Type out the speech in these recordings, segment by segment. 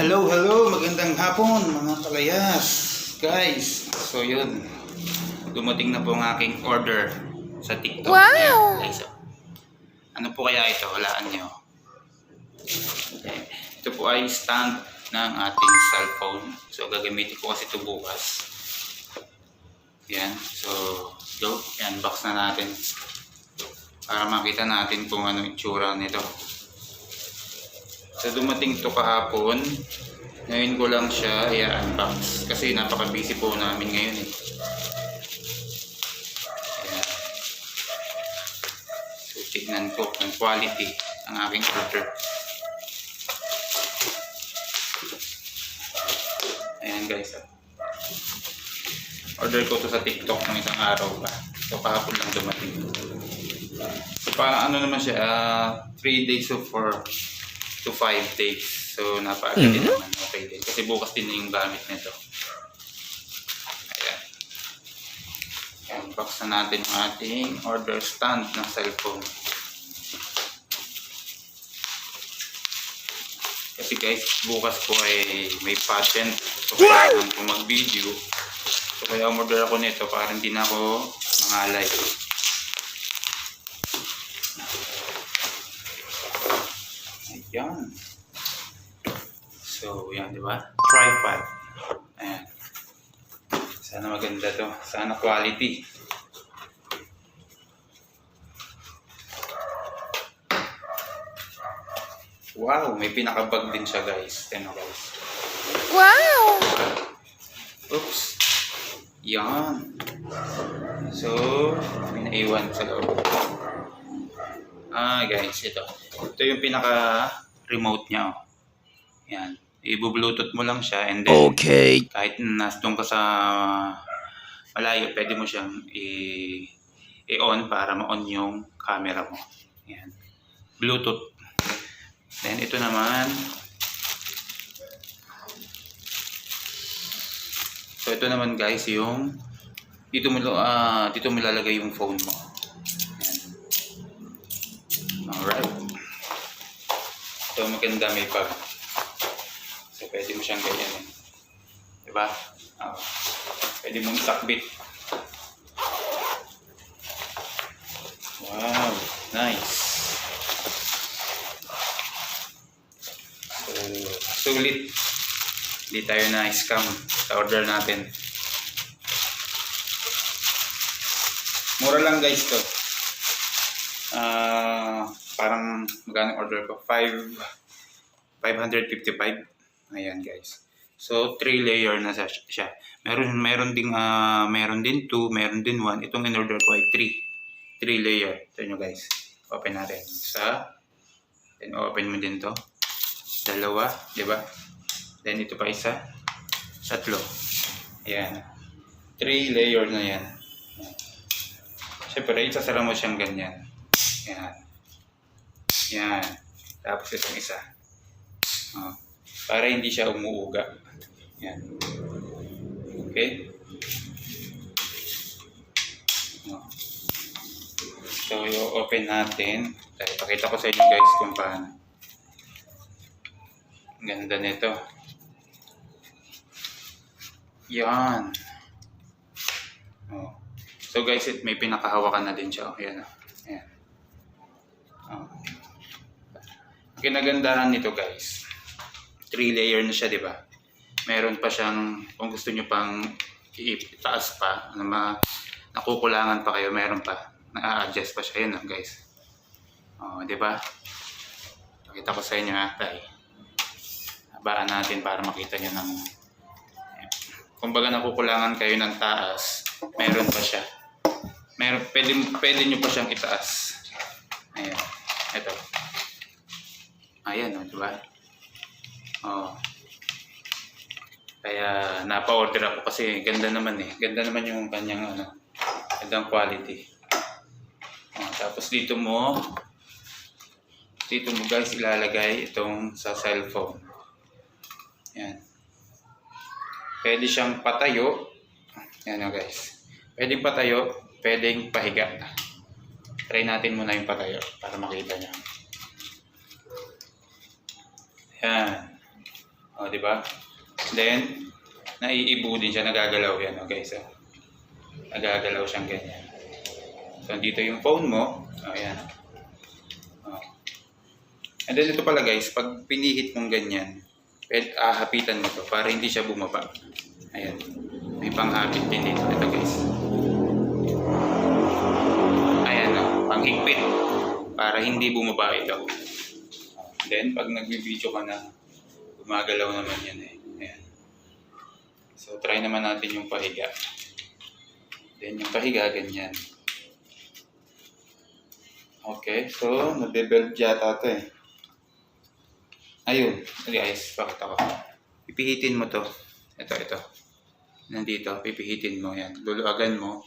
Hello, magandang hapon mga kalayas, guys. So yun, dumating na po ang aking order sa TikTok. Wow! Ayan, guys. Ano po kaya ito? Walaan nyo. Ito po ay stand ng ating cellphone. So gagamitin ko kasi ito bukas. Yan, so go, i-unbox na natin para makita natin kung ano itsura nito. So dumating ito kahapon. Ngayon ko lang siya i-unbox kasi napaka-busy po namin ngayon eh. Ayan. So tignan ko ng quality ang aking order. Ayan guys. Order ko to sa TikTok ng isang araw pa. So kahapon lang dumating. So parang ano naman siya, 3 days to 5 days. So napakaganda din naman, okay din. Kasi bukas din yung gamit nito. Ayan. Unbox na natin ang ating order stand ng cellphone. Kasi guys, bukas po ay may patent. So kailangan ko mag-video. So kaya umorder ako nito para hindi na ako mangalay. Ayan. So, yan, di ba? Tripod. Ayan. Sana maganda to. Sana quality. Wow, may pinakabag din siya, guys. Tignan guys. Wow! Oops. Yan. So, may naiwan sa loob. Guys, ito. Ito yung pinaka-remote niya. Oh. Yan. I-bluetooth mo lang siya and then kahit nandun ka sa malayo, pwede mo siyang i-on para ma-on yung camera mo. Yan. Bluetooth. Then ito naman. So ito naman guys yung dito mo lalagay yung phone mo. Yan. Alright. So maganda may bag. So pwede mo siyang ganyan eh. Diba? Pwede mong sakbit. Wow, nice. So sulit. Hindi tayo na-scam sa order natin. Mura lang guys to. Parang magkano order ko? 555. Ayan guys. So 3 layer na siya. Meron din 2, meron din 1. Itong in-order ko ay 3 layer. Ito nyo guys. Open natin. Then open mo din to. 2, di ba? Then ito pa isa. 3. Ayan. 3 layer na yan. Siyempre, isasara mo siyang ganyan. Ayan. Yan. Tapos itong isa. Para hindi siya umuuga. Yan. Okay? So, i-open natin. Pakita ko sa inyo guys kung paano. Ang ganda nito. Yan. So guys, may pinakahawakan na din siya. Ayan. Ayan. Ang kinagandahan nito guys, 3 layer na siya, di ba? Meron pa siyang, kung gusto nyo pang itaas pa, nakukulangan pa kayo, meron pa. Na-adjust pa siya. Yan guys. Di ba? Pakita ko sa inyo tay. Habaan natin para makita nyo ng kumbaga nakukulangan kayo ng taas, meron pa siya. Pwede nyo pa siyang itaas. Ayan. Ito. Ayan, di ba? Kaya napa-order ako kasi ganda naman eh. Ganda naman yung kanyang gandang quality. Tapos dito mo guys ilalagay itong sa cellphone. Yan. Pwede siyang patayo. Yan guys. Pwedeng patayo, pwedeng pahiga. Try natin muna yung patayo para makita niyo. Yan. O, di ba? Then, naiibo din siya, nagagalaw yan, o guys. O. Nagagalaw siyang ganyan. So, dito yung phone mo. O, yan. O. And then, ito pala guys, pag pinihit mong ganyan, hapitan mo to para hindi siya bumaba. Ayan. May panghapit din dito. Ito guys. Ayan o. Panghigpit. Para hindi bumaba ito. Then, pag nagbibideo ka na, gumagalaw naman yan eh. Ayan. So, try naman natin yung pahiga. Then, yung pahiga, ganyan. Okay. So, nabibeld yata ito eh. Ayun. Guys, pakita ko. Pipihitin mo to. Ito. Nandito. Pipihitin mo. Yan. Luluagan mo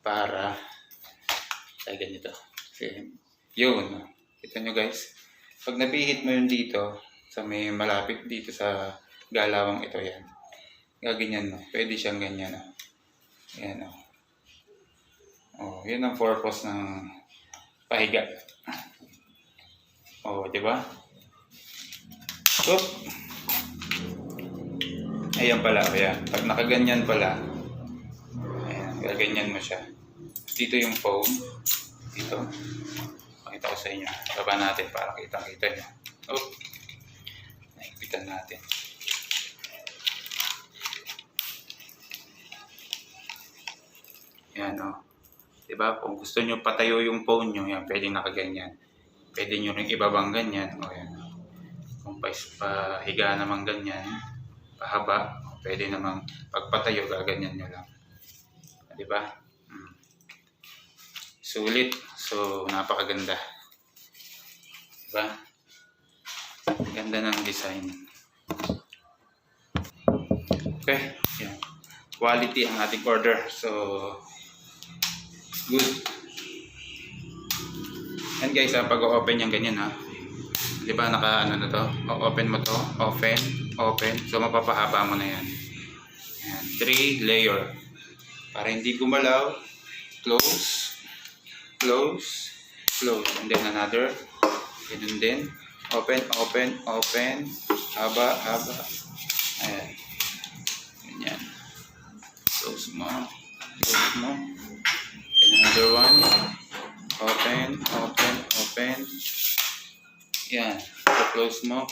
para ay ganito. Kasi, yun. Kita nyo guys. Pag napihit mo yun dito, sa may malapit dito sa galawang ito, yan. Gaganyan mo. Pwede siyang ganyan. Yan o. Oh, yun ang purpose ng pahiga. Oh, di ba? So, ayan pala. Ayan. Pag nakaganyan pala, ayan, gaganyan mo siya. Dito yung phone. Dito. Pakita ko sa inyo. Baba natin para kitang-kita nyo. Oh. Naikpitan natin. Yan o. Diba? Kung gusto nyo patayo yung phone nyo, yan, pwede nakaganyan. Pwede nyo rin ibabang ganyan. O yan. Kung pahiga naman ganyan, pahaba, pwede namang pagpatayo, gaganyan nyo lang. Diba? Sulit. So, napakaganda. Diba? Ganda ng design. Okay. Yan. Quality ang ating order. So, good. And guys, pag-open yung ganyan ha. Diba naka ano na to? O-open mo to. Open. So, mapapahaba mo na yan. Yan. 3 layer. Para hindi gumalaw. Close. And then another. And then open. Haba. Ayan. Ganyan. Close mo. And another one. Open. Yan. So, close mo.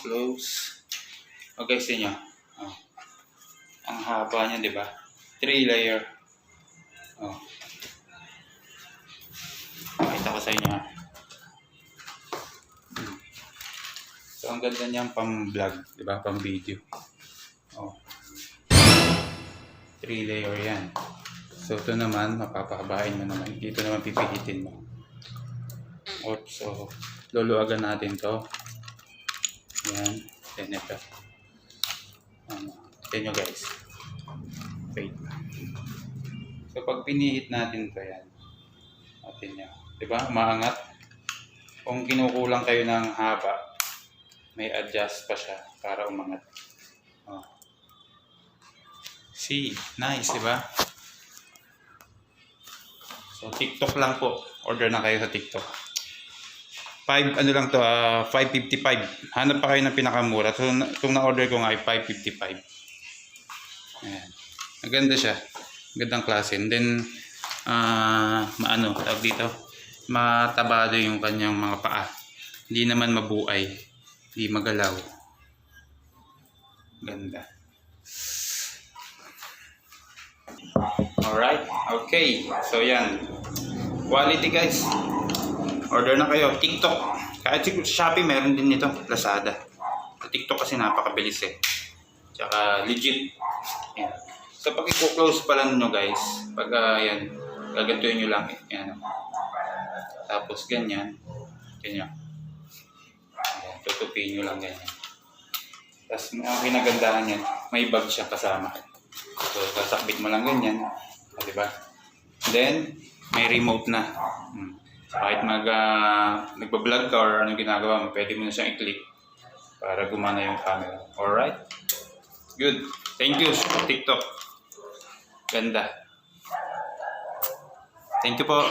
Okay, sa inyo. Oh. Ang haba niya, di ba? 3 layer. Oh. Pakita ko sa inyo. So, ang ganda niyang pang-vlog, di ba? Pang-video. Oh. 3 layer yan. So, ito naman, mapapahabain mo naman. Dito naman pipihitin mo. So, luluagan natin to. Yan. Then ito. Tignan nyo guys. Wait. So, pag pinihit natin to yan. Natin nyo. Diba? Umaangat. Kung kinukulang kayo ng haba, may adjust pa siya para umangat. Oh. See? Nice, diba? So, TikTok lang po. Order na kayo sa TikTok. 5 ano lang to, 555. Hanap pa kayo ng pinakamura. So, itong na-order ko nga ay 555. Ayan. Maganda siya. Magandang klase. And then, tawag dito, matabado yung kanyang mga paa. Hindi naman mabuay. Hindi magalaw. Ganda. Alright. Okay. So, yan. Quality guys. Order na kayo. TikTok. Kahit sa Shopee meron din nito. Lazada. Sa TikTok kasi napakabilis eh. Tsaka legit. Yan. So pag i-close pa lang nyo guys. Pag yan. Gagantuin nyo lang. Yan. Tapos ganyan. Ganyan. Yan. Tutupiin nyo lang ganyan. Tapos ang kinagandahan yan. May bag siya kasama. So sasakbit mo lang ganyan. Diba? Then may remote na. Kahit nagbablog ka or anong ginagawa mo, pwede mo na siyang i-click para gumana yung camera. Alright? Good. Thank you, TikTok. Ganda. Thank you po.